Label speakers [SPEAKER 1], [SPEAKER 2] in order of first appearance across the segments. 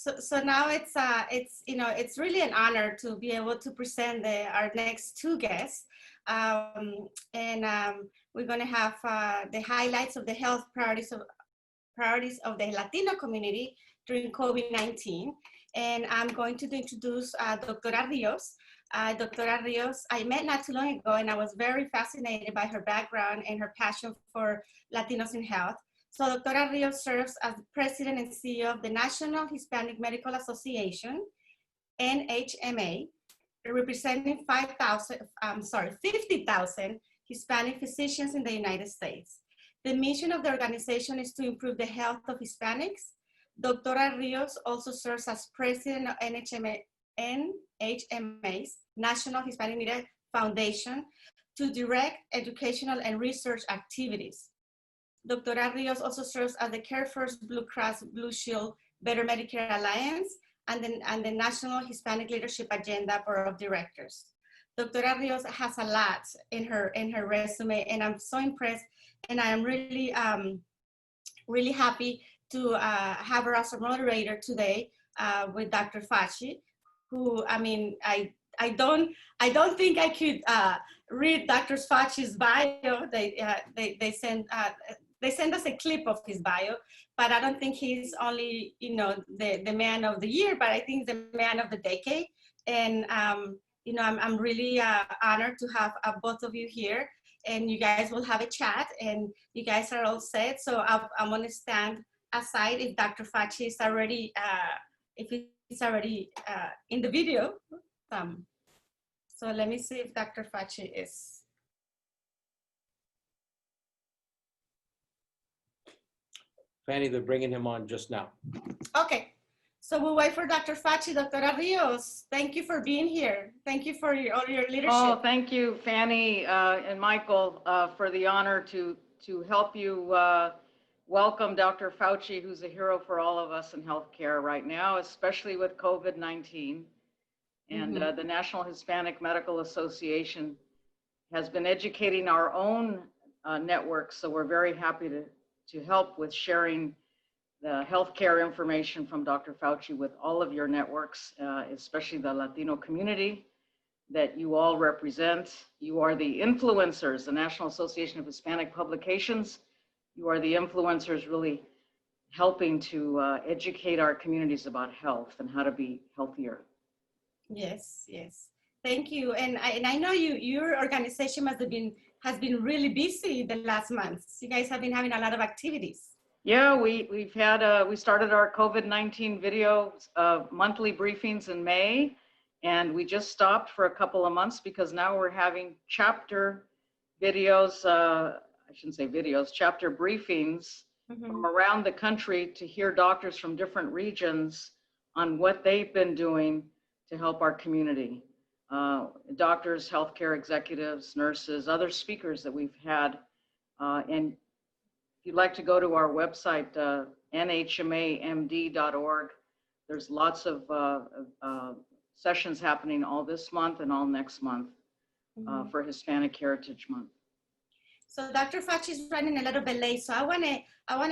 [SPEAKER 1] So now it's it's really an honor to be able to present our next two guests, and we're going to have the highlights of the health priorities of the Latino community during COVID-19. And I'm going to introduce Dr. Rios. Dr. Rios, I met not too long ago, and I was very fascinated by her background and her passion for Latinos in health. So Dr. Rios serves as the president and CEO of the National Hispanic Medical Association, NHMA, representing 50,000 Hispanic physicians in the United States. The mission of the organization is to improve the health of Hispanics. Dr. Rios also serves as president of NHMA's National Hispanic Media Foundation to direct educational and research activities. Dr. Rios also serves as the Care First Blue Cross Blue Shield Better Medicare Alliance and the National Hispanic Leadership Agenda Board of Directors. Dr. Rios has a lot in her resume, and I'm so impressed, and I am really really happy to have her as a moderator today with Dr. Facci, who, I mean, I don't think I could read Dr. Facci's bio. They send us a clip of his bio, but I don't think he's only, the man of the year, but I think the man of the decade. And, I'm really honored to have both of you here, and you guys will have a chat, and you guys are all set. So I'm gonna stand aside if Dr. Facci is already, in the video. So let me see if Dr. Facci is.
[SPEAKER 2] Fanny, they're bringing him on just now.
[SPEAKER 1] Okay, so we'll wait for Dr. Facci. Dr. Rios, thank you for being here. Thank you for all your leadership.
[SPEAKER 3] Oh, thank you, Fanny and Michael, for the honor to help you welcome Dr. Facci, who's a hero for all of us in healthcare right now, especially with COVID-19. And the National Hispanic Medical Association has been educating our own networks, so we're very happy to help with sharing the healthcare information from Dr. Facci with all of your networks, especially the Latino community that you all represent. You are the influencers, the National Association of Hispanic Publications. You are the influencers really helping to educate our communities about health and how to be healthier.
[SPEAKER 1] Yes, yes. Thank you. And I know your organization has been really busy the last months. You guys have been having a lot of activities.
[SPEAKER 3] Yeah, we started our COVID-19 video monthly briefings in May, and we just stopped for a couple of months because now we're having chapter videos, I shouldn't say videos, chapter briefings from around the country to hear doctors from different regions on what they've been doing to help our community. Doctors, healthcare executives, nurses, other speakers that we've had. And if you'd like to go to our website, nhmamd.org, there's lots of sessions happening all this month and all next month for Hispanic Heritage Month.
[SPEAKER 1] So Dr. Facci is running a little bit late, so I want to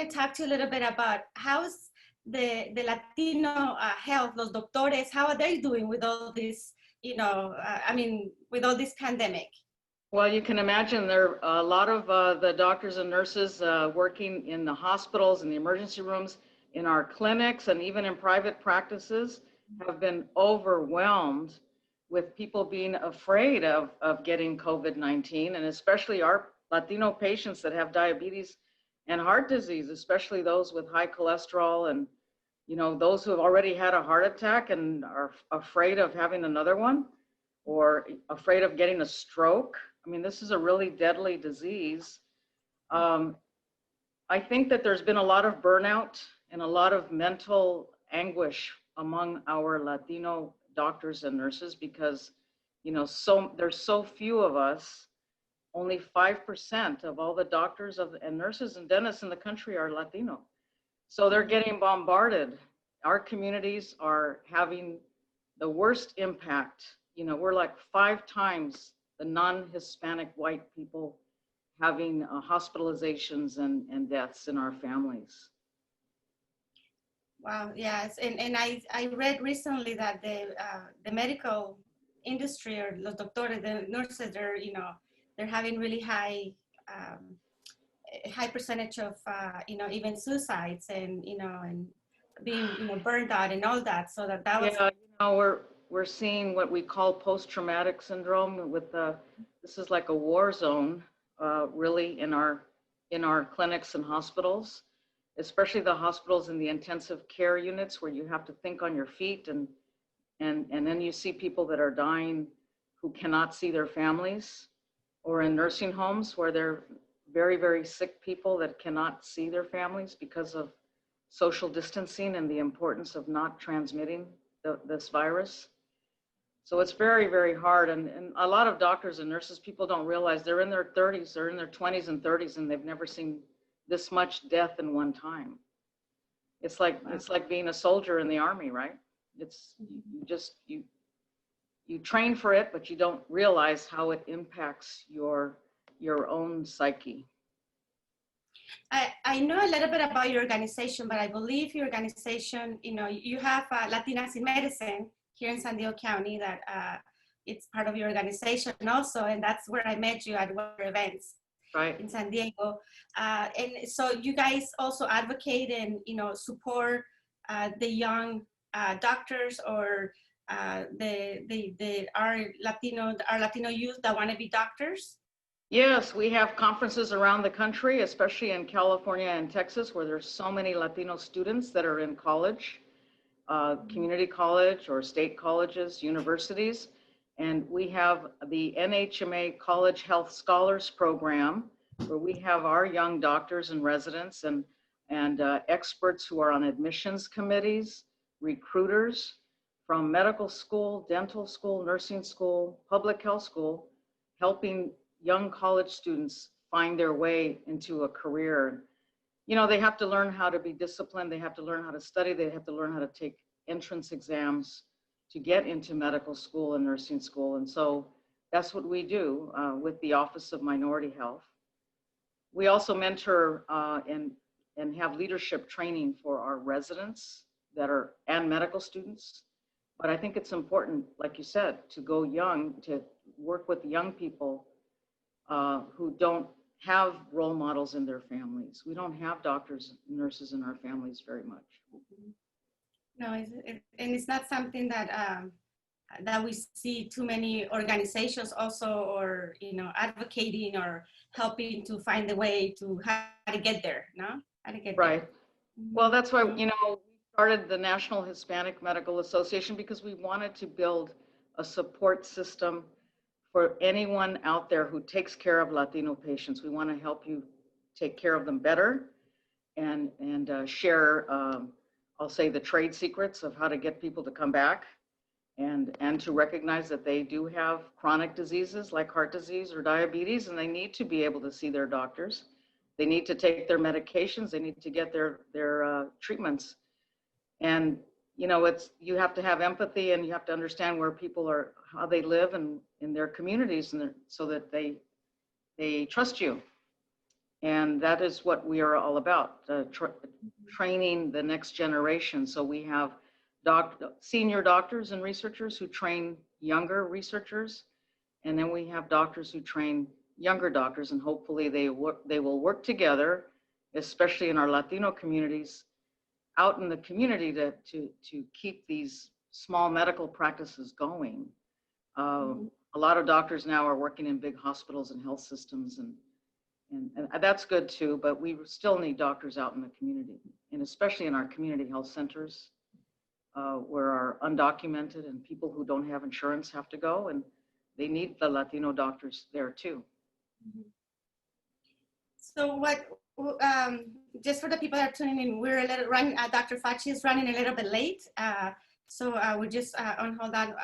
[SPEAKER 1] talk to you a little bit about how's the Latino health, los doctores, how are they doing with all this, with all this pandemic?
[SPEAKER 3] Well, you can imagine there are a lot of the doctors and nurses working in the hospitals, in the emergency rooms, in our clinics, and even in private practices have been overwhelmed with people being afraid of getting COVID-19, and especially our Latino patients that have diabetes and heart disease, especially those with high cholesterol and those who have already had a heart attack and are afraid of having another one or afraid of getting a stroke. I mean, this is a really deadly disease. I think that there's been a lot of burnout and a lot of mental anguish among our Latino doctors and nurses because, there's so few of us. Only 5% of all the doctors and nurses and dentists in the country are Latino. So they're getting bombarded. Our communities are having the worst impact. We're like 5 times the non-Hispanic white people having hospitalizations and deaths in our families.
[SPEAKER 1] Wow, yes, and I read recently that the medical industry or los doctores, the nurses, they're they're having really um, high percentage of even suicides and and being burned out and all that. So that was
[SPEAKER 3] Yeah, we're seeing what we call post-traumatic syndrome with this is like a war zone, really in our clinics and hospitals, especially the hospitals in the intensive care units where you have to think on your feet and then you see people that are dying who cannot see their families, or in nursing homes where they're very, very sick people that cannot see their families because of social distancing and the importance of not transmitting this virus. So it's very, very hard. And a lot of doctors and nurses, people don't realize they're in their 30s, they're in their 20s and 30s, and they've never seen this much death in one time. It's like being a soldier in the army, right? It's you train for it, but you don't realize how it impacts your own psyche.
[SPEAKER 1] I know a little bit about your organization, but I believe your organization, you have Latinas in Medicine here in San Diego County that it's part of your organization also, and that's where I met you at one of your events
[SPEAKER 3] Right.
[SPEAKER 1] in San Diego. And so you guys also advocate and support the young doctors or our Latino youth that want to be doctors.
[SPEAKER 3] Yes, we have conferences around the country, especially in California and Texas, where there's so many Latino students that are in college, community college or state colleges, universities. And we have the NHMA College Health Scholars Program, where we have our young doctors and residents and experts who are on admissions committees, recruiters from medical school, dental school, nursing school, public health school, helping young college students find their way into a career. They have to learn how to be disciplined. They have to learn how to study. They have to learn how to take entrance exams to get into medical school and nursing school. And so that's what we do with the Office of Minority Health. We also mentor and have leadership training for our residents and medical students. But I think it's important, like you said, to go young, to work with young people who don't have role models in their families. We don't have doctors and nurses in our families very much.
[SPEAKER 1] No, and it's not something that we see too many organizations also, or advocating or helping to find the way to how to get there. No, how to get
[SPEAKER 3] right.
[SPEAKER 1] There.
[SPEAKER 3] Well, that's why we started the National Hispanic Medical Association, because we wanted to build a support system for anyone out there who takes care of Latino patients. We want to help you take care of them better and share, I'll say, the trade secrets of how to get people to come back and to recognize that they do have chronic diseases like heart disease or diabetes, and they need to be able to see their doctors. They need to take their medications. They need to get their treatments. And you have to have empathy, and you have to understand where people are, how they live and in their communities, and so that they trust you. And that is what we are all about, training the next generation. So we have senior doctors and researchers who train younger researchers, and then we have doctors who train younger doctors, and hopefully they will work together, especially in our Latino communities, out in the community to keep these small medical practices going. A lot of doctors now are working in big hospitals and health systems, and that's good too, but we still need doctors out in the community, and especially in our community health centers, where our undocumented and people who don't have insurance have to go, and they need the Latino doctors there too.
[SPEAKER 1] So just for the people that are tuning in, we're a little running, Dr. Facci is running a little bit late. So we're just on hold on,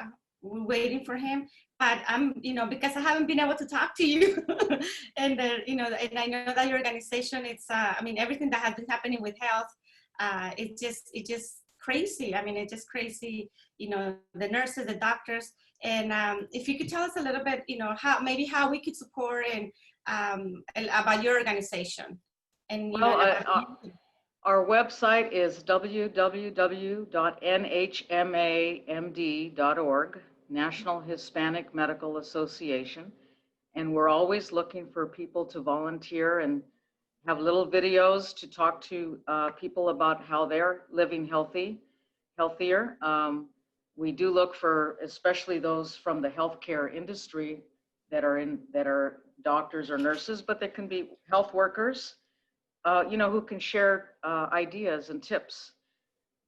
[SPEAKER 1] we're waiting for him. But I'm, because I haven't been able to talk to you and, and I know that your organization, it's, everything that has been happening with health, it's just crazy. It's just crazy, the nurses, the doctors. And if you could tell us a little bit, how we could support and about your organization. And
[SPEAKER 3] Our website is www.nhmamd.org, National Hispanic Medical Association. And we're always looking for people to volunteer and have little videos to talk to people about how they're living healthier. We do look for, especially those from the healthcare industry that are doctors or nurses, but they can be health workers, who can share ideas and tips.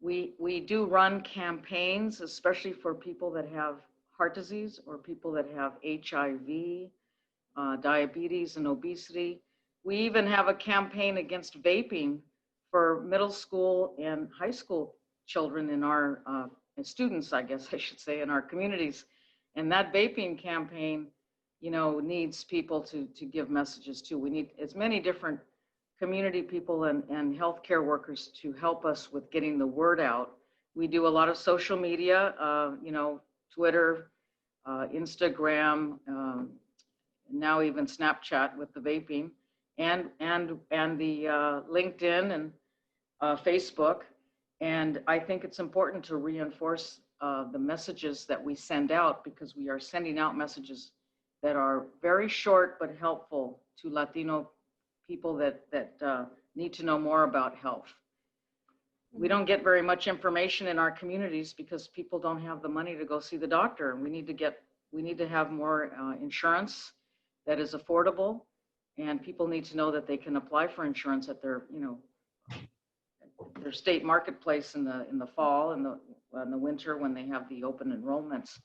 [SPEAKER 3] We do run campaigns, especially for people that have heart disease or people that have HIV, diabetes and obesity. We even have a campaign against vaping for middle school and high school children in our students, I guess I should say, in our communities. And that vaping campaign, needs people to give messages to. We need as many different community people and healthcare workers to help us with getting the word out. We do a lot of social media, Twitter, Instagram, now even Snapchat with the vaping, and the LinkedIn and Facebook. And I think it's important to reinforce the messages that we send out, because we are sending out messages that are very short but helpful to Latino people that need to know more about health. We don't get very much information in our communities because people don't have the money to go see the doctor. We need to have more insurance that is affordable, and people need to know that they can apply for insurance at their state marketplace in the fall and the winter when they have the open enrollments.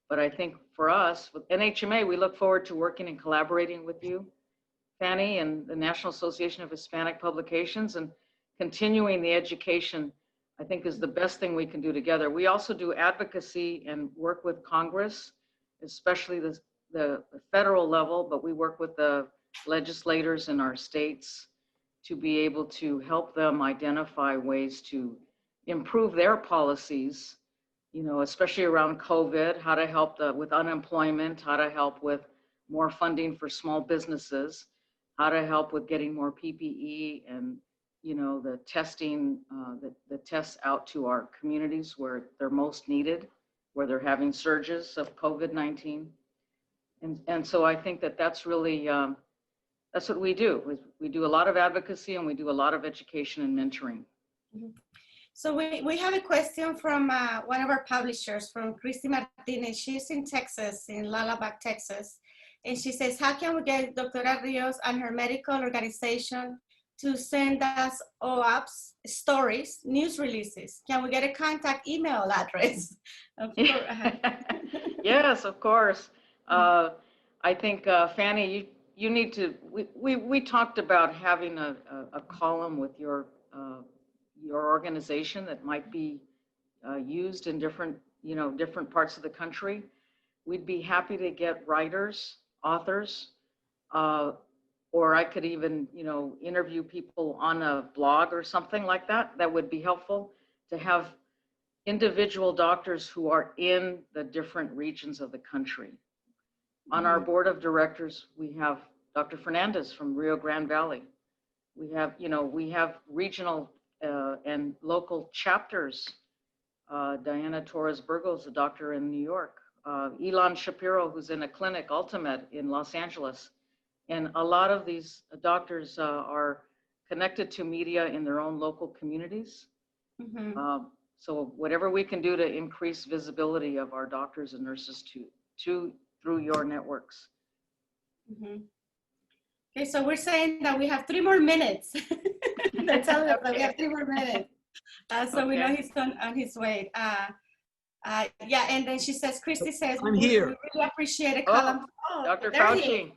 [SPEAKER 3] But I think for us with NHMA, we look forward to working and collaborating with you, Fanny, and the National Association of Hispanic Publications, and continuing the education, I think, is the best thing we can do together. We also do advocacy and work with Congress, especially the federal level, but we work with the legislators in our states to be able to help them identify ways to improve their policies, especially around COVID, how to help with unemployment, how to help with more funding for small businesses, how to help with getting more PPE and the testing, the tests out to our communities where they're most needed, where they're having surges of COVID-19. And so I think that's really, that's what we do. We do a lot of advocacy and we do a lot of education and mentoring.
[SPEAKER 1] Mm-hmm. So we have a question from one of our publishers, from Christy Martinez. She's in Texas, in Lalabac, Texas. And she says, how can we get Dr. Rios and her medical organization to send us OAPs, stories, news releases? Can we get a contact email address? Of course.
[SPEAKER 3] Yes, of course. I think, Fanny, you need to, we talked about having a column with your organization that might be used in different parts of the country. We'd be happy to get writers, authors, or I could even, interview people on a blog or something like that. That would be helpful to have individual doctors who are in the different regions of the country. On our board of directors, we have Dr. Fernandez from Rio Grande Valley. We have regional and local chapters. Diana Torres Burgos, a doctor in New York. Elon Shapiro, who's in a clinic, Ultimate, in Los Angeles. And a lot of these doctors are connected to media in their own local communities. Mm-hmm. So whatever we can do to increase visibility of our doctors and nurses through your networks.
[SPEAKER 1] Mm-hmm. Okay, so we're saying that we have 3 more minutes. They're telling us that we have 3 more minutes. So okay. We know he's on his way. Yeah, and then she says, Christy says,
[SPEAKER 4] I'm here.
[SPEAKER 1] We really appreciate a column.
[SPEAKER 3] Oh, Dr. Fauci.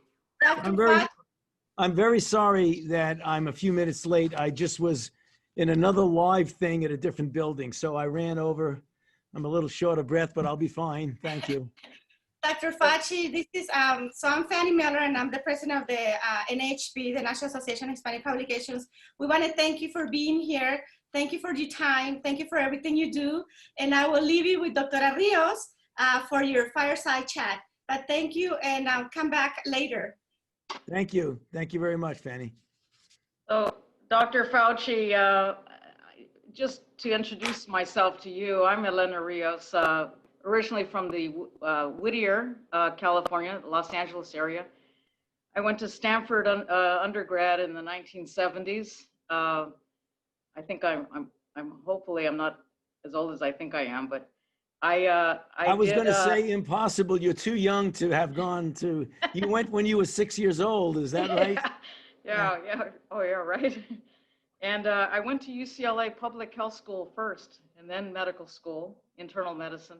[SPEAKER 4] I'm very sorry that I'm a few minutes late. I just was in another live thing at a different building, so I ran over. I'm a little short of breath, but I'll be fine. Thank you.
[SPEAKER 1] Dr. Fauci, this is, so I'm Fanny Miller, and I'm the president of the NAHP, the National Association of Hispanic Publications. We want to thank you for being here. Thank you for your time. Thank you for everything you do. And I will leave you with Dr. Rios for your fireside chat. But thank you, and I'll come back later.
[SPEAKER 4] Thank you. Thank you very much, Fanny.
[SPEAKER 3] So, Dr. Fauci, just to introduce myself to you, I'm Elena Rios, originally from the Whittier, California, Los Angeles area. I went to Stanford undergrad in the 1970s. I think I'm hopefully I'm not as old as I think I am, but
[SPEAKER 4] I was going to say impossible. You're too young to have gone to, you went when you were 6 years old. Is that right?
[SPEAKER 3] Yeah. Oh, yeah, right. And I went to UCLA Public Health School first, and then medical school, internal medicine.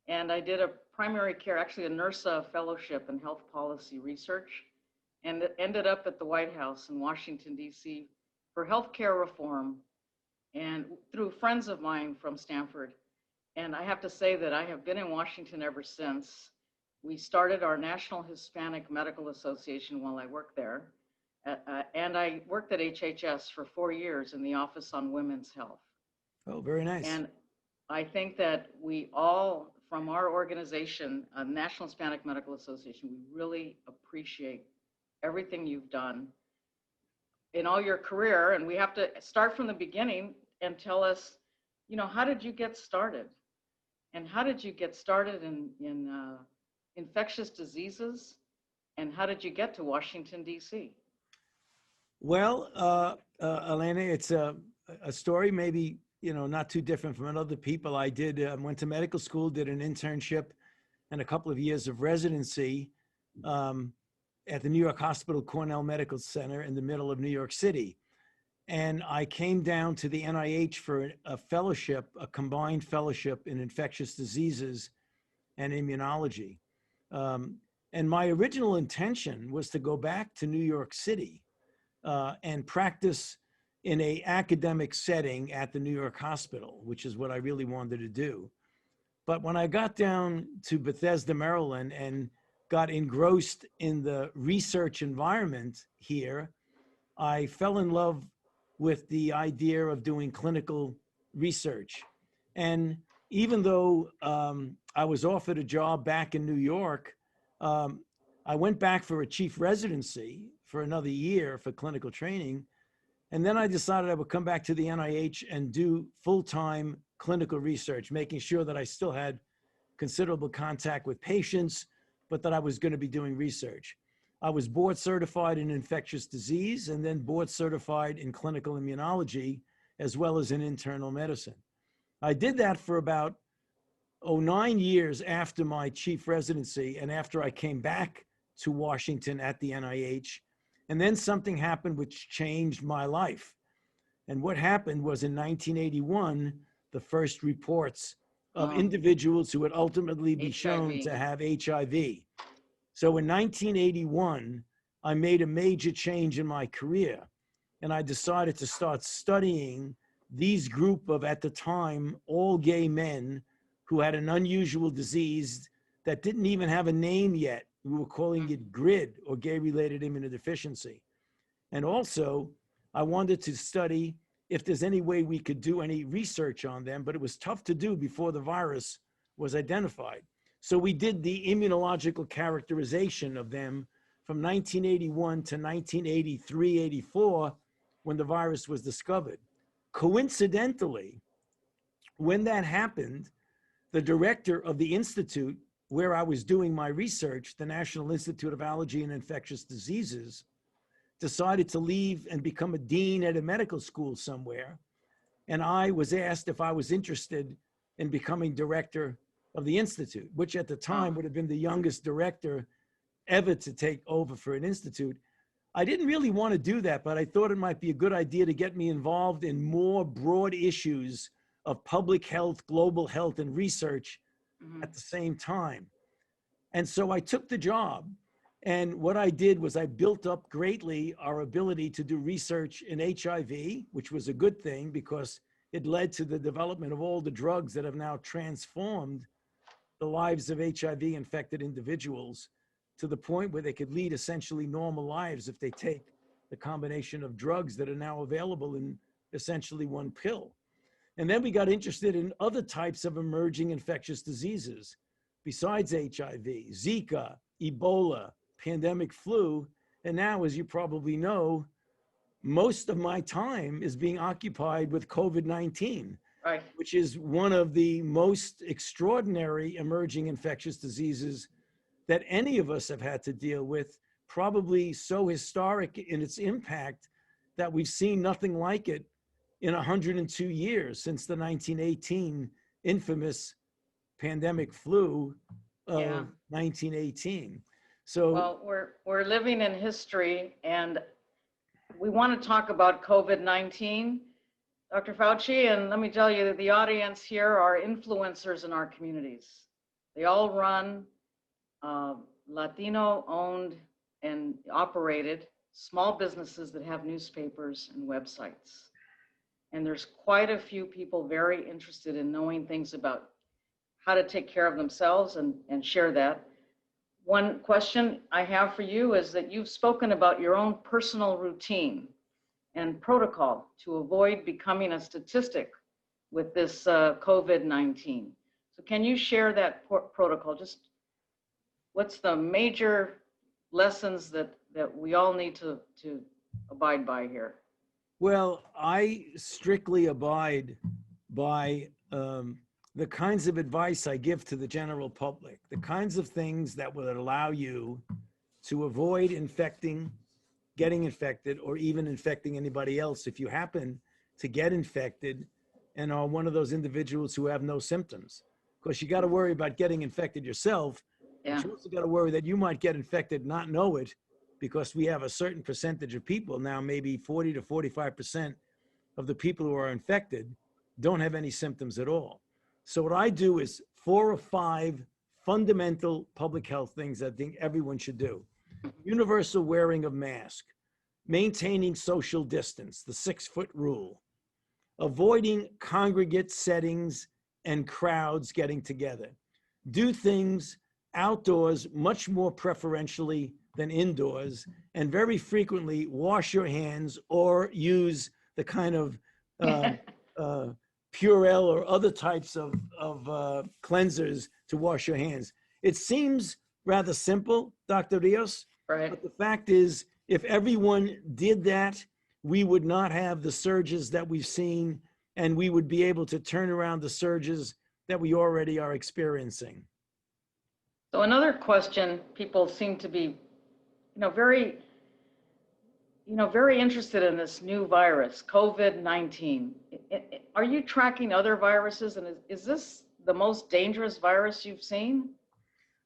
[SPEAKER 3] And I did a primary care, actually a NERSA fellowship in health policy research, and it ended up at the White House in Washington, D.C. for healthcare reform, and through friends of mine from Stanford. And I have to say that I have been in Washington ever since. We started our National Hispanic Medical Association while I worked there. And I worked at HHS for 4 years in the Office on Women's Health.
[SPEAKER 4] Oh, very nice.
[SPEAKER 3] And I think that we all, from our organization, National Hispanic Medical Association, we really appreciate everything you've done in all your career. And we have to start from the beginning and tell us, you know, how did you get started? And how did you get started in infectious diseases? And how did you get to Washington, D.C.?
[SPEAKER 4] Well, Elena, it's a story maybe, you know, not too different from other people. I went to medical school, did an internship and a couple of years of residency at the New York Hospital Cornell Medical Center in the middle of New York City. And I came down to the NIH for a fellowship, a combined fellowship in infectious diseases and immunology. And my original intention was to go back to New York City and practice in a academic setting at the New York Hospital, which is what I really wanted to do. But when I got down to Bethesda, Maryland, and got engrossed in the research environment here, I fell in love with the idea of doing clinical research. And even though I was offered a job back in New York, I went back for a chief residency for another year for clinical training. And then I decided I would come back to the NIH and do full-time clinical research, making sure that I still had considerable contact with patients, but that I was going to be doing research. I was board certified in infectious disease and then board certified in clinical immunology, as well as in internal medicine. I did that for about 9 years after my chief residency and after I came back to Washington at the NIH. And then something happened which changed my life. And what happened was in 1981, the first reports of individuals who would ultimately be shown to have HIV. So in 1981, I made a major change in my career, and I decided to start studying these group of, at the time, all gay men who had an unusual disease that didn't even have a name yet. We were calling it GRID, or gay-related immunodeficiency. And also, I wanted to study if there's any way we could do any research on them, but it was tough to do before the virus was identified. So we did the immunological characterization of them from 1981 to 1983, 84, when the virus was discovered. Coincidentally, when that happened, the director of the institute where I was doing my research, the National Institute of Allergy and Infectious Diseases, decided to leave and become a dean at a medical school somewhere. And I was asked if I was interested in becoming director of the institute, which at the time would have been the youngest director ever to take over for an institute. I didn't really want to do that, but I thought it might be a good idea to get me involved in more broad issues of public health, global health, and research at the same time. And so I took the job. And what I did was I built up greatly our ability to do research in HIV, which was a good thing because it led to the development of all the drugs that have now transformed the lives of HIV-infected individuals to the point where they could lead essentially normal lives if they take the combination of drugs that are now available in essentially one pill. And then we got interested in other types of emerging infectious diseases besides HIV, Zika, Ebola, pandemic flu, and now, as you probably know, most of my time is being occupied with COVID-19,
[SPEAKER 3] Right.
[SPEAKER 4] which is one of the most extraordinary emerging infectious diseases that any of us have had to deal with, probably so historic in its impact that we've seen nothing like it in 102 years since the 1918 infamous pandemic flu of
[SPEAKER 3] Yeah.
[SPEAKER 4] 1918. So,
[SPEAKER 3] Well, we're living in history, and we want to talk about COVID-19, Dr. Fauci, and let me tell you that the audience here are influencers in our communities. They all run Latino-owned and operated small businesses that have newspapers and websites. And there's quite a few people very interested in knowing things about how to take care of themselves and share that. One question I have for you is that you've spoken about your own personal routine and protocol to avoid becoming a statistic with this COVID-19. So can you share that protocol? Just what's the major lessons that we all need to abide by here?
[SPEAKER 4] well, I strictly abide by the kinds of advice I give to the general public, the kinds of things that will allow you to avoid getting infected, or even infecting anybody else if you happen to get infected and are one of those individuals who have no symptoms. Because you got to worry about getting infected yourself,
[SPEAKER 3] Yeah.
[SPEAKER 4] but you also got to worry that you might get infected, not know it, because we have a certain percentage of people now, maybe 40 to 45% of the people who are infected don't have any symptoms at all. So what I do is 4 or 5 fundamental public health things I think everyone should do. Universal wearing of mask, maintaining social distance, the 6-foot rule, avoiding congregate settings and crowds getting together. Do things outdoors much more preferentially than indoors, and very frequently wash your hands or use the kind of Purell or other types of cleansers to wash your hands. It seems rather simple, Dr. Rios,
[SPEAKER 3] Right.
[SPEAKER 4] but the fact is, if everyone did that, we would not have the surges that we've seen, and we would be able to turn around the surges that we already are experiencing.
[SPEAKER 3] So another question, people seem to be, very interested in this new virus, COVID-19. Are you tracking other viruses, and is this the most dangerous virus you've seen?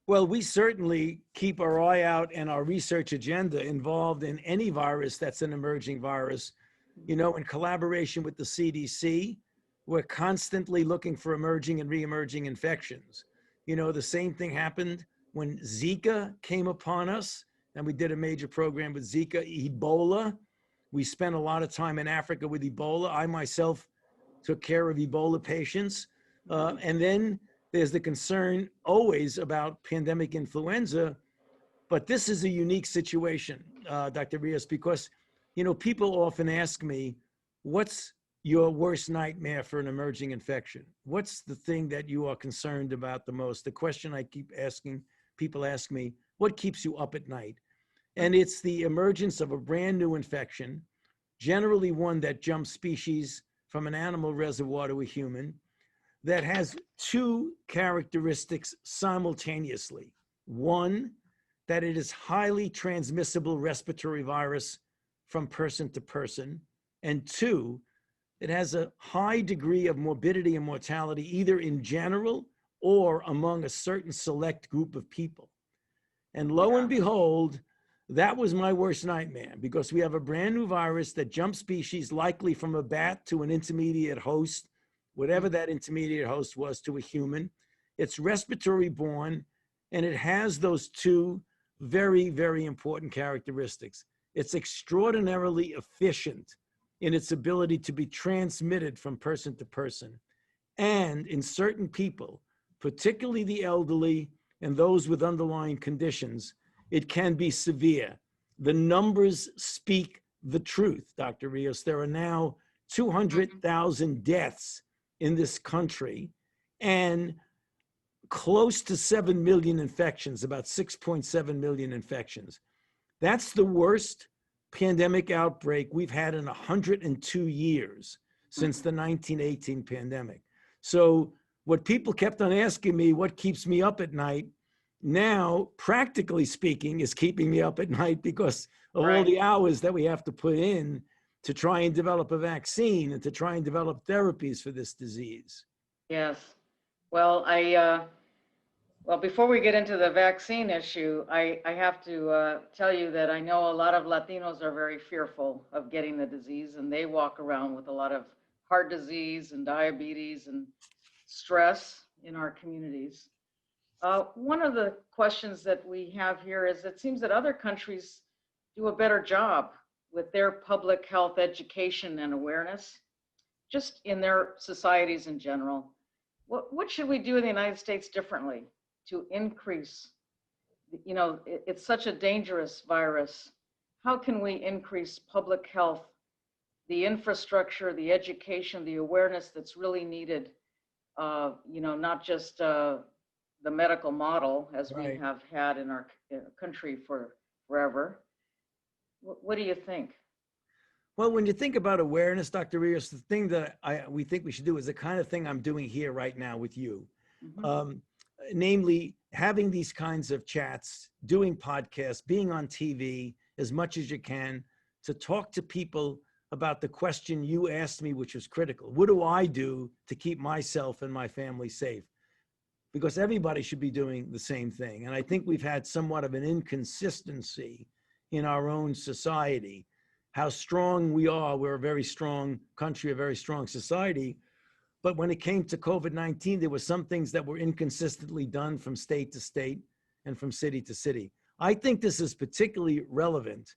[SPEAKER 4] Well, we certainly keep our eye out and our research agenda involved in any virus that's an emerging virus. In collaboration with the CDC, we're constantly looking for emerging and re-emerging infections. The same thing happened when Zika came upon us, and we did a major program with Zika. Ebola, we spent a lot of time in Africa with Ebola. I myself took care of Ebola patients. And then there's the concern always about pandemic influenza, but this is a unique situation, Dr. Rios, because, people often ask me, what's your worst nightmare for an emerging infection? What's the thing that you are concerned about the most? The question I keep asking, people ask me, what keeps you up at night? And it's the emergence of a brand new infection, generally one that jumps species from an animal reservoir to a human, that has 2 characteristics simultaneously. One, that it is highly transmissible respiratory virus from person to person. And 2, it has a high degree of morbidity and mortality, either in general or among a certain select group of people. And lo and behold, that was my worst nightmare, because we have a brand new virus that jumps species, likely from a bat to an intermediate host, whatever that intermediate host was, to a human. It's respiratory borne, and it has those 2 very, very important characteristics. It's extraordinarily efficient in its ability to be transmitted from person to person. And in certain people, particularly the elderly and those with underlying conditions, it can be severe. The numbers speak the truth, Dr. Rios. There are now 200,000 deaths in this country and close to 7 million infections, about 6.7 million infections. That's the worst pandemic outbreak we've had in 102 years since the 1918 pandemic. So what people kept on asking me, what keeps me up at night, now, practically speaking, is keeping me up at night because of all the hours that we have to put in to try and develop a vaccine and to try and develop therapies for this disease.
[SPEAKER 3] Yes. Well, well, before we get into the vaccine issue, I have to tell you that I know a lot of Latinos are very fearful of getting the disease, and they walk around with a lot of heart disease and diabetes and stress in our communities. One of the questions that we have here is it seems that other countries do a better job with their public health education and awareness, just in their societies in general. What should we do in the United States differently to increase, it's such a dangerous virus. How can we increase public health, the infrastructure, the education, the awareness that's really needed, not just the medical model as we have had in our country for forever. What do you think?
[SPEAKER 4] Well, when you think about awareness, Dr. Rios, the thing that we think we should do is the kind of thing I'm doing here right now with you. Namely, having these kinds of chats, doing podcasts, being on TV as much as you can to talk to people about the question you asked me, which was critical. What do I do to keep myself and my family safe? Because everybody should be doing the same thing. And I think we've had somewhat of an inconsistency in our own society. How strong we are, we're a very strong country, a very strong society. But when it came to COVID-19, there were some things that were inconsistently done from state to state and from city to city. I think this is particularly relevant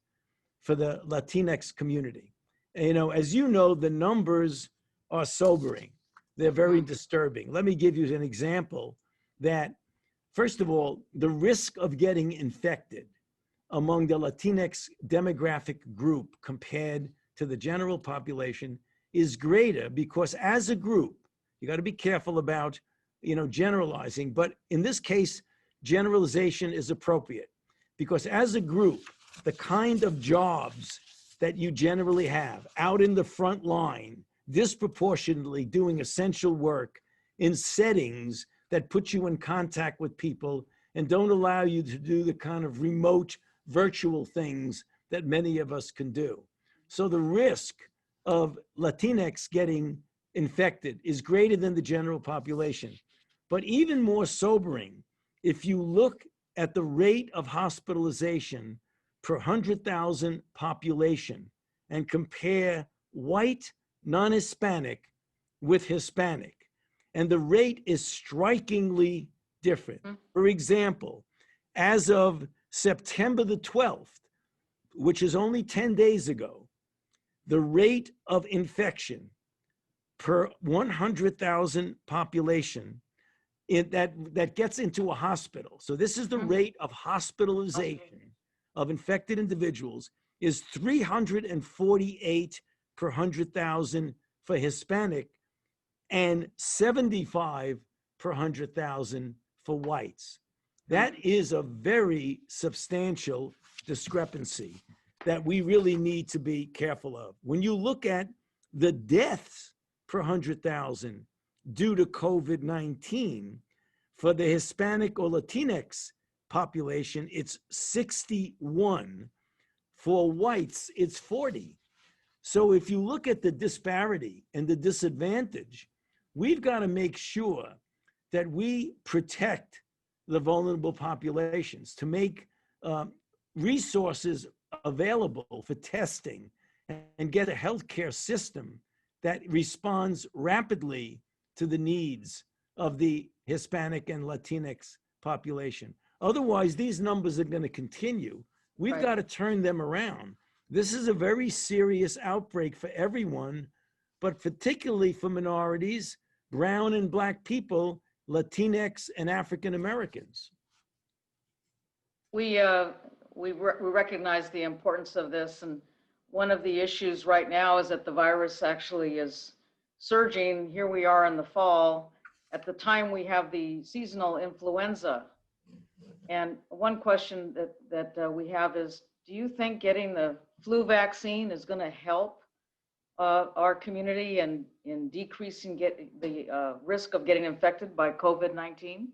[SPEAKER 4] for the Latinx community. As you know, the numbers are sobering. They're very disturbing. Let me give you an example that, first of all, the risk of getting infected among the Latinx demographic group compared to the general population is greater because as a group, you got to be careful about, generalizing, but in this case, generalization is appropriate because as a group, the kind of jobs that you generally have out in the front line, disproportionately doing essential work in settings that put you in contact with people and don't allow you to do the kind of remote virtual things that many of us can do. So the risk of Latinx getting infected is greater than the general population. But even more sobering, if you look at the rate of hospitalization per 100,000 population and compare white non-Hispanic with Hispanic, and the rate is strikingly different. For example, as of September the 12th, which is only 10 days ago, the rate of infection per 100,000 population that gets into a hospital. So this is the rate of hospitalization of infected individuals is 348 per 100,000 for Hispanic and 75 per 100,000 for whites. That is a very substantial discrepancy that we really need to be careful of. When you look at the deaths per 100,000 due to COVID-19, for the Hispanic or Latinx population, it's 61. For whites, it's 40. So if you look at the disparity and the disadvantage, we've got to make sure that we protect the vulnerable populations, to make resources available for testing and get a healthcare system that responds rapidly to the needs of the Hispanic and Latinx population. Otherwise, these numbers are going to continue. We've got to turn them around. This is a very serious outbreak for everyone, but particularly for minorities, brown and black people, Latinx and African Americans.
[SPEAKER 3] We recognize the importance of this, and one of the issues right now is that the virus actually is surging. Here we are in the fall. At the time we have the seasonal influenza. And one question that we have is, do you think getting the flu vaccine is going to help our community and in decreasing the risk of getting infected by COVID-19?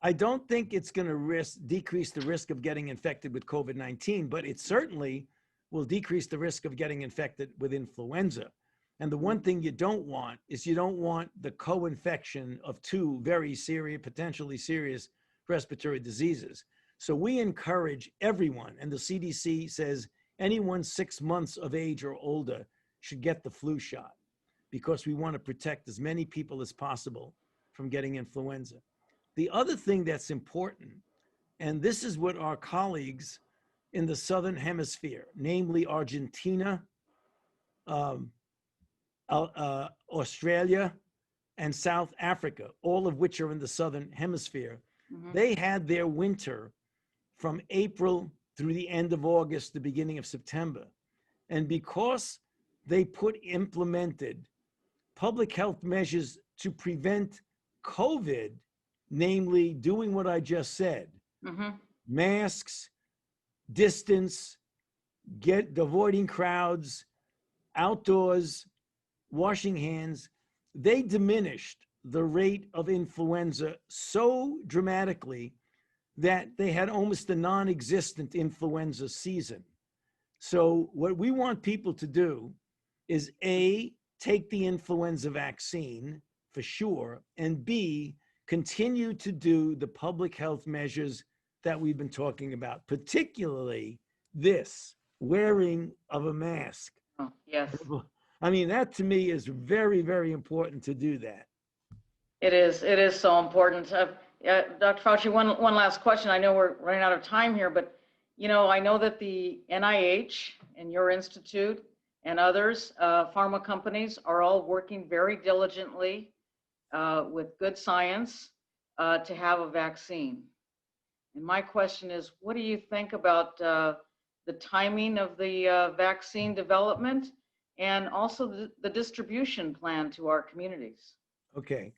[SPEAKER 4] I don't think it's going to decrease the risk of getting infected with COVID-19, but it certainly will decrease the risk of getting infected with influenza. And the one thing you don't want is you don't want the co-infection of two very serious, potentially serious respiratory diseases. So we encourage everyone, and the CDC says anyone 6 months of age or older should get the flu shot because we want to protect as many people as possible from getting influenza. The other thing that's important, and this is what our colleagues in the Southern Hemisphere, namely Argentina, Australia, and South Africa, all of which are in the Southern Hemisphere, they had their winter from April through the end of August, the beginning of September. And because they implemented public health measures to prevent COVID, namely doing what I just said, masks, distance, avoiding crowds, outdoors, washing hands, they diminished the rate of influenza so dramatically that they had almost a non-existent influenza season. So what we want people to do is A, take the influenza vaccine for sure, and B, continue to do the public health measures that we've been talking about, particularly this wearing of a mask.
[SPEAKER 3] Oh, yes.
[SPEAKER 4] I mean, that to me is very, very important to do that.
[SPEAKER 3] It is so important. Dr. Fauci, one last question. I know we're running out of time here, but you know, I know that the NIH and your institute and others, pharma companies are all working very diligently with good science to have a vaccine. And my question is, what do you think about the timing of the vaccine development and also the distribution plan to our communities?
[SPEAKER 4] Okay.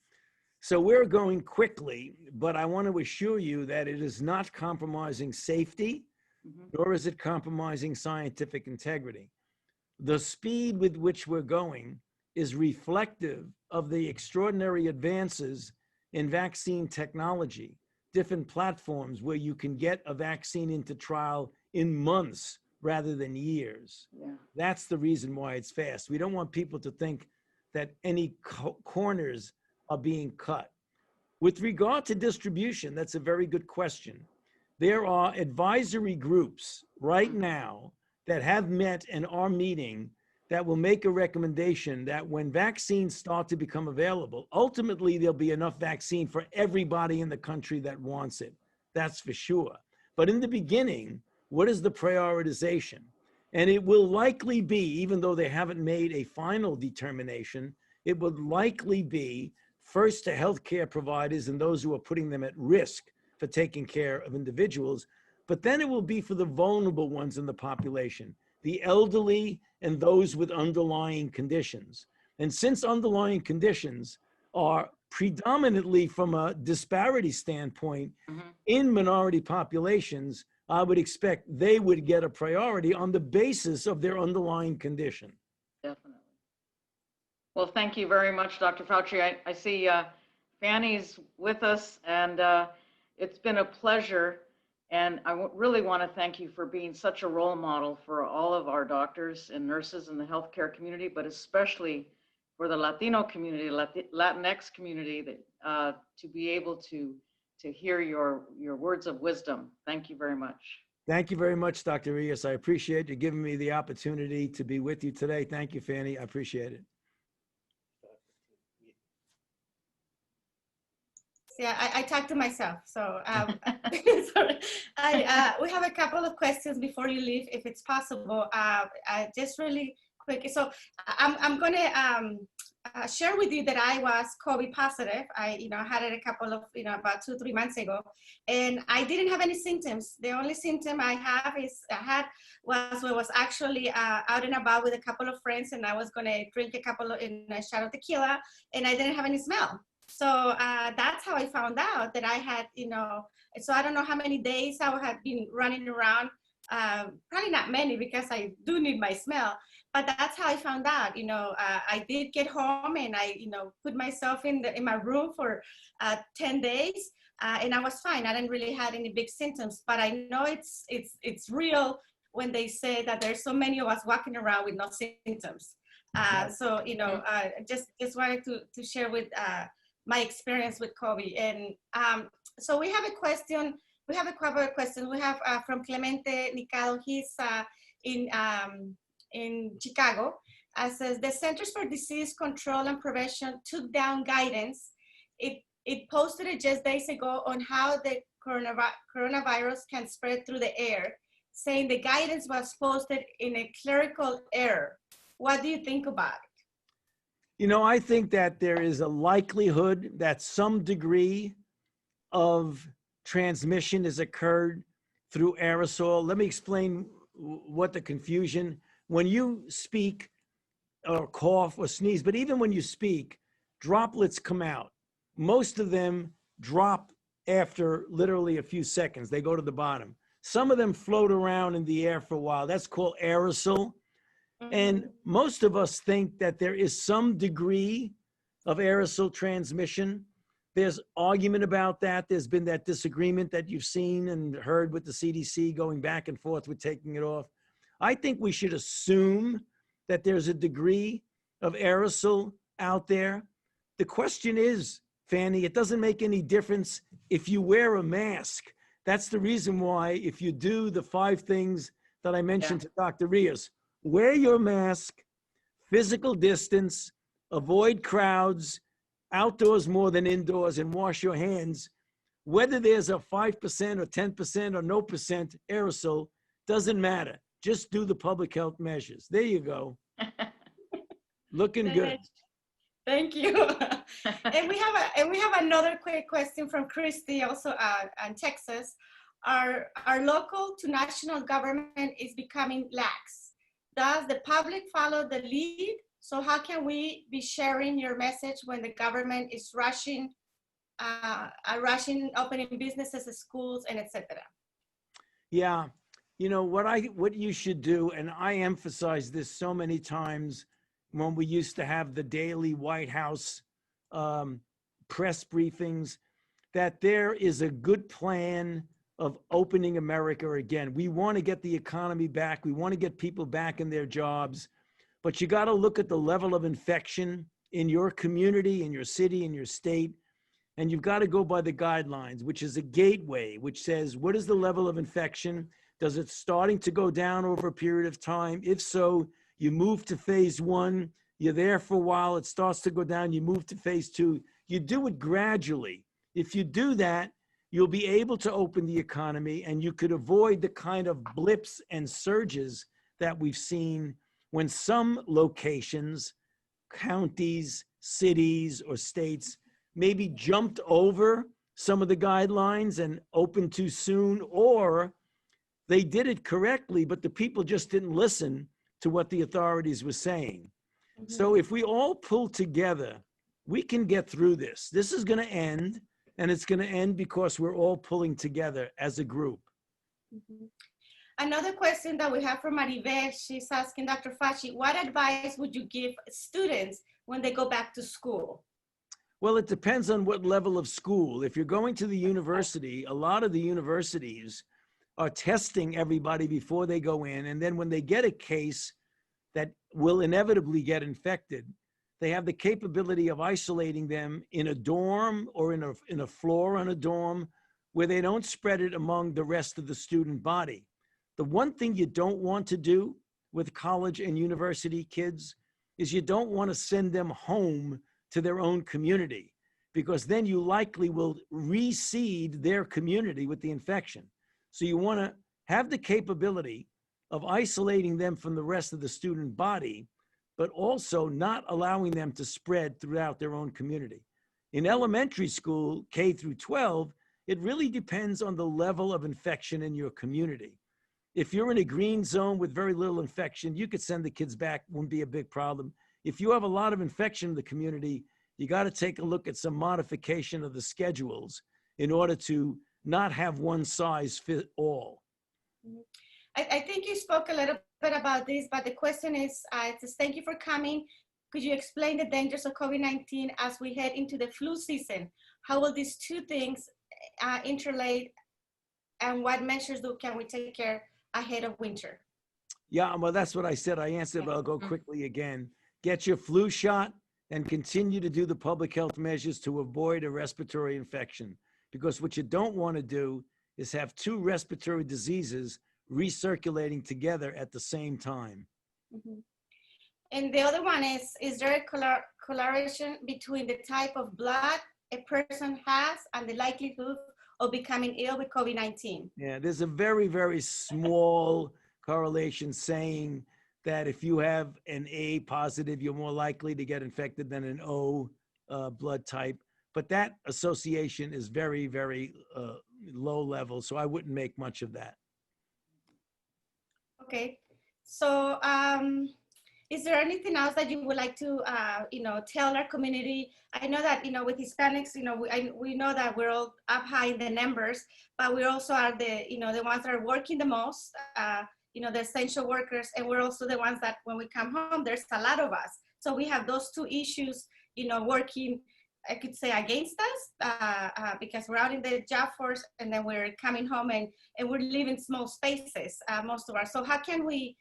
[SPEAKER 4] So we're going quickly, but I want to assure you that it is not compromising safety, nor is it compromising scientific integrity. The speed with which we're going is reflective of the extraordinary advances in vaccine technology, different platforms where you can get a vaccine into trial in months rather than years. Yeah. That's the reason why it's fast. We don't want people to think that any corners are being cut. With regard to distribution, that's a very good question. There are advisory groups right now that have met and are meeting that will make a recommendation that when vaccines start to become available, ultimately there'll be enough vaccine for everybody in the country that wants it. That's for sure. But in the beginning, what is the prioritization? And it will likely be, even though they haven't made a final determination, it would likely be first to healthcare providers and those who are putting them at risk for taking care of individuals, but then it will be for the vulnerable ones in the population, the elderly and those with underlying conditions. And since underlying conditions are predominantly from a disparity standpoint in minority populations, I would expect they would get a priority on the basis of their underlying condition.
[SPEAKER 3] Definitely. Well, thank you very much, Dr. Fauci. I see Fanny's with us, and it's been a pleasure. And I really want to thank you for being such a role model for all of our doctors and nurses in the healthcare community, but especially for the Latino community, Latinx community, that to be able to hear your words of wisdom. Thank you very much.
[SPEAKER 4] Thank you very much, Dr. Rios. I appreciate you giving me the opportunity to be with you today. Thank you, Fanny. I appreciate it.
[SPEAKER 1] Yeah, I talked to myself. So sorry. We have a couple of questions before you leave, if it's possible. Just really quick. So I'm going to share with you that I was COVID positive. I had it a couple of, about 2-3 months ago, and I didn't have any symptoms. The only symptom I was actually out and about with a couple of friends, and I was going to drink a shot of tequila, and I didn't have any smell. So that's how I found out that I had, so I don't know how many days I had been running around probably not many because I do need my smell, but that's how I found out. I did get home and I, put myself in my room for 10 days, and I was fine. I didn't really have any big symptoms, but I know it's real when they say that there's so many of us walking around with no symptoms. So just wanted to share with my experience with COVID. And so we have a question. We have a couple of questions. We have from Clemente Nicado. He's in Chicago. Says the Centers for Disease Control and Prevention took down guidance. It posted it just days ago on how the coronavirus can spread through the air, saying the guidance was posted in a clerical error. What do you think about it?
[SPEAKER 4] I think that there is a likelihood that some degree of transmission has occurred through aerosol. Let me explain what the confusion. When you speak or cough or sneeze, but even when you speak, droplets come out. Most of them drop after literally a few seconds. They go to the bottom. Some of them float around in the air for a while. That's called aerosol. And most of us think that there is some degree of aerosol transmission. There's argument about that. There's been that disagreement that you've seen and heard with the CDC going back and forth with taking it off. I think we should assume that there's a degree of aerosol out there. The question is, Fanny, it doesn't make any difference if you wear a mask. That's the reason why if you do the 5 things that I mentioned to Dr. Rios, wear your mask, physical distance, avoid crowds, outdoors more than indoors, and wash your hands. Whether there's a 5% or 10% or no percent aerosol, doesn't matter. Just do the public health measures. There you go. Looking good.
[SPEAKER 1] Thank you. And we have another quick question from Christy, also in Texas. Our local to national government is becoming lax. Does the public follow the lead? So how can we be sharing your message when the government is rushing opening businesses, schools, and etc.?
[SPEAKER 4] Yeah, what you should do, and I emphasize this so many times when we used to have the daily White House press briefings, that there is a good plan of opening America again. We want to get the economy back. We want to get people back in their jobs. But you got to look at the level of infection in your community, in your city, in your state. And you've got to go by the guidelines, which is a gateway, which says, what is the level of infection? Does it starting to go down over a period of time? If so, you move to phase 1. You're there for a while. It starts to go down. You move to phase 2. You do it gradually. If you do that, you'll be able to open the economy and you could avoid the kind of blips and surges that we've seen when some locations, counties, cities, or states maybe jumped over some of the guidelines and opened too soon, or they did it correctly, but the people just didn't listen to what the authorities were saying. So if we all pull together, we can get through this. This is going to end, and it's going to end because we're all pulling together as a group.
[SPEAKER 1] Another question that we have from Maribel, she's asking Dr. Fauci, what advice would you give students when they go back to school?
[SPEAKER 4] Well, it depends on what level of school. If you're going to the university, a lot of the universities are testing everybody before they go in. And then when they get a case that will inevitably get infected, they have the capability of isolating them in a dorm or in a floor on a dorm where they don't spread it among the rest of the student body. The one thing you don't want to do with college and university kids is you don't want to send them home to their own community, because then you likely will reseed their community with the infection. So you want to have the capability of isolating them from the rest of the student body, but also not allowing them to spread throughout their own community. In elementary school, K through 12, it really depends on the level of infection in your community. If you're in a green zone with very little infection, you could send the kids back, wouldn't be a big problem. If you have a lot of infection in the community, you got to take a look at some modification of the schedules in order to not have one size fit all.
[SPEAKER 1] I think you spoke a little bit about this, but the question is, it says, thank you for coming. Could you explain the dangers of COVID-19 as we head into the flu season? How will these two things interrelate, and what measures can we take care ahead of winter?
[SPEAKER 4] Yeah, well, that's what I said. I answered, but I'll go quickly again. Get your flu shot and continue to do the public health measures to avoid a respiratory infection. Because what you don't want to do is have two respiratory diseases recirculating together at the same time.
[SPEAKER 1] Mm-hmm. And the other one is there a correlation between the type of blood a person has and the likelihood of becoming ill with COVID-19?
[SPEAKER 4] Yeah, there's a very, very small correlation saying that if you have an A positive, you're more likely to get infected than an O blood type. But that association is very, very low level, so I wouldn't make much of that.
[SPEAKER 1] Okay, so is there anything else that you would like to, tell our community? I know that, with Hispanics, we know that we're all up high in the numbers, but we also are the ones that are working the most, the essential workers, and we're also the ones that when we come home, there's a lot of us. So we have those two issues, working, I could say, against us because we're out in the job force, and then we're coming home and we're living small spaces, most of us. So how can we,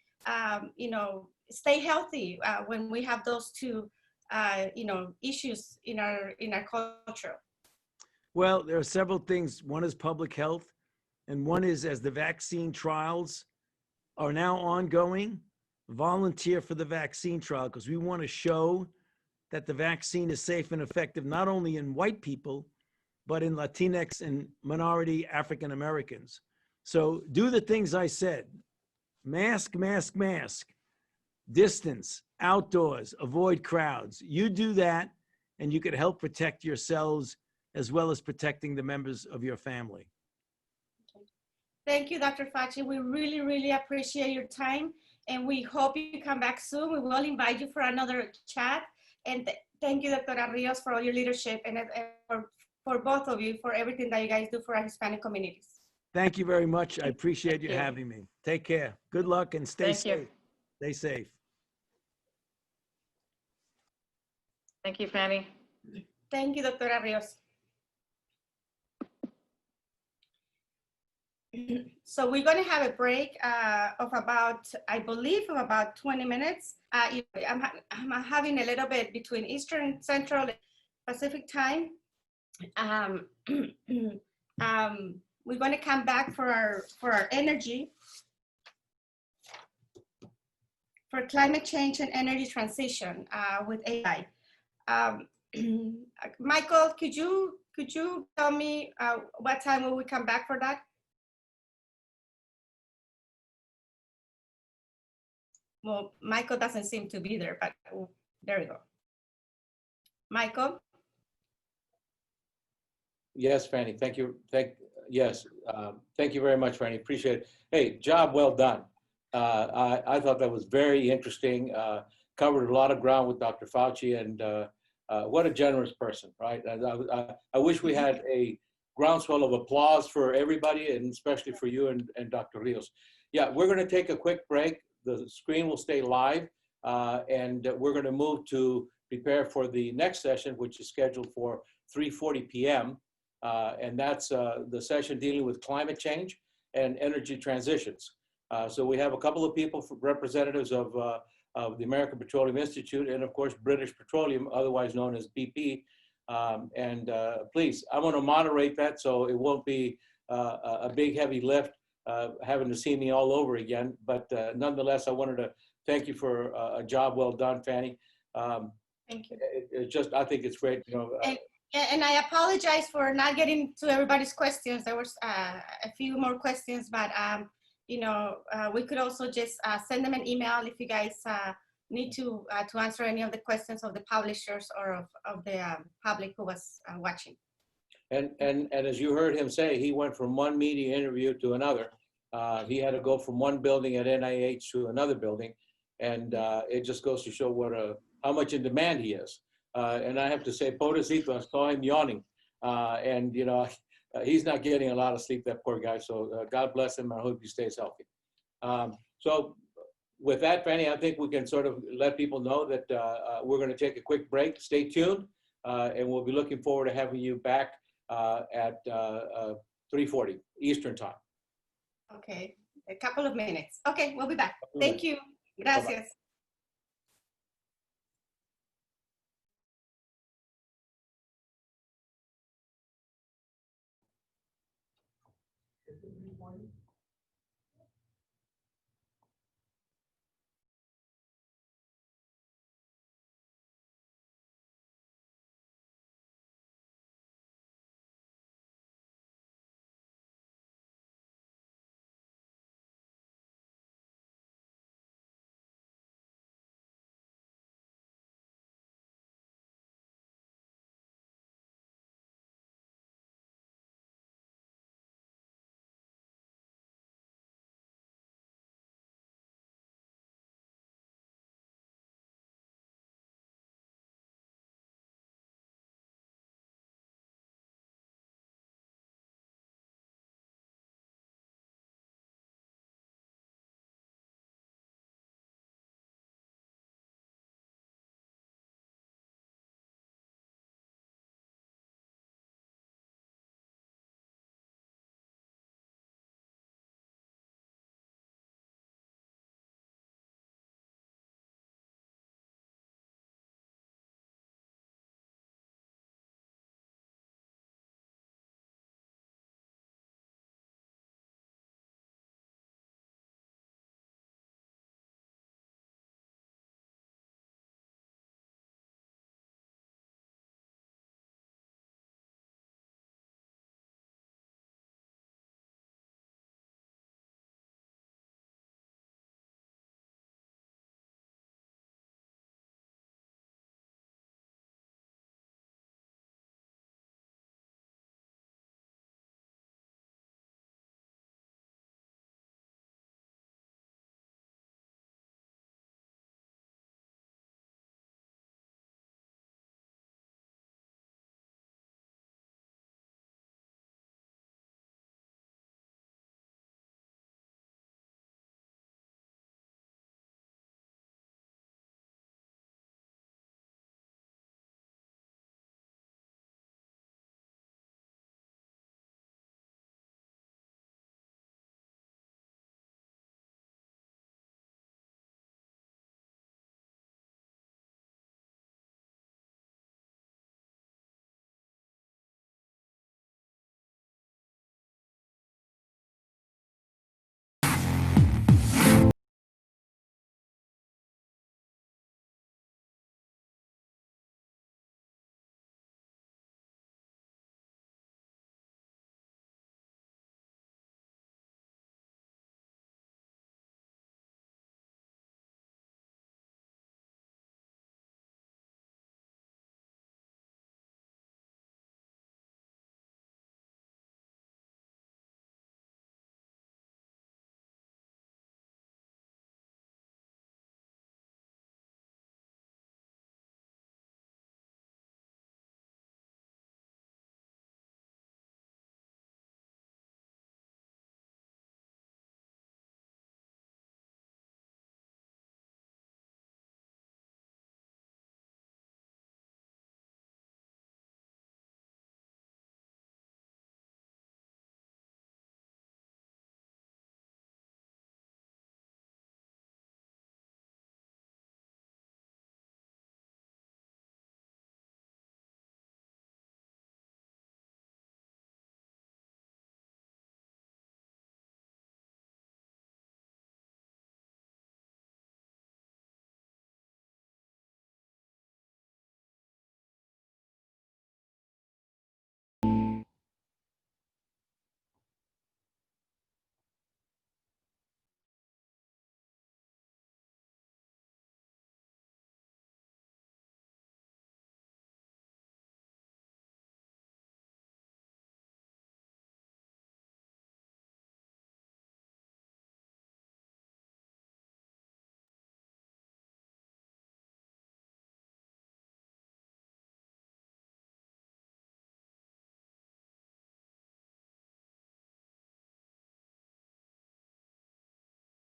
[SPEAKER 1] stay healthy when we have those two, issues in our culture?
[SPEAKER 4] Well, there are several things. One is public health, and one is, as the vaccine trials are now ongoing, volunteer for the vaccine trial, because we want to show that the vaccine is safe and effective, not only in white people, but in Latinx and minority African Americans. So do the things I said: mask, mask, mask, distance, outdoors, avoid crowds. You do that, and you could help protect yourselves as well as protecting the members of your family.
[SPEAKER 1] Thank you, Dr. Fauci. We really, really appreciate your time, and we hope you come back soon. We will invite you for another chat. And thank you, Dr. Rios, for all your leadership, and for both of you, for everything that you guys do for our Hispanic communities.
[SPEAKER 4] Thank you very much. I appreciate you having me. Take care. Good luck and stay safe. Stay safe.
[SPEAKER 3] Thank you, Fanny.
[SPEAKER 1] Thank you, Dr. Rios. So we're going to have a break of about, I believe, of about 20 minutes. I'm having a little bit between Eastern, Central, Pacific time. We're going to come back for our energy, for climate change and energy transition with AI. Michael, could you tell me what time will we come back for that? Well, Michael doesn't seem to be there, but there we go. Michael?
[SPEAKER 2] Yes, Fanny, thank you. Thank you very much, Fanny, appreciate it. Hey, job well done. I thought that was very interesting. Covered a lot of ground with Dr. Fauci, and what a generous person, right? I wish we had a groundswell of applause for everybody, and especially for you and Dr. Rios. Yeah, we're gonna take a quick break. The screen will stay live, and we're gonna move to prepare for the next session, which is scheduled for 3:40 p.m. And that's the session dealing with climate change and energy transitions. So we have a couple of people, representatives of the American Petroleum Institute, and of course, British Petroleum, otherwise known as BP. Please, I'm gonna moderate that so it won't be a big heavy lift having to see me all over again. But nonetheless, I wanted to thank you for a job well done, Fanny.
[SPEAKER 1] Thank you.
[SPEAKER 2] I think it's great,
[SPEAKER 1] And I apologize for not getting to everybody's questions. There was a few more questions, but we could also just send them an email if you guys need to answer any of the questions of the publishers or of the public who was watching.
[SPEAKER 2] And as you heard him say, he went from one media interview to another. He had to go from one building at NIH to another building, and it just goes to show how much in demand he is. And I have to say, pobrecito, I saw him yawning, and he's not getting a lot of sleep, that poor guy. So God bless him. I hope he stays healthy. So with that, Fanny, I think we can sort of let people know that we're going to take a quick break. Stay tuned, and we'll be looking forward to having you back at 3:40 Eastern time.
[SPEAKER 1] Okay, a couple of minutes. Okay, we'll be back.
[SPEAKER 2] Couple of
[SPEAKER 1] Thank you. Gracias.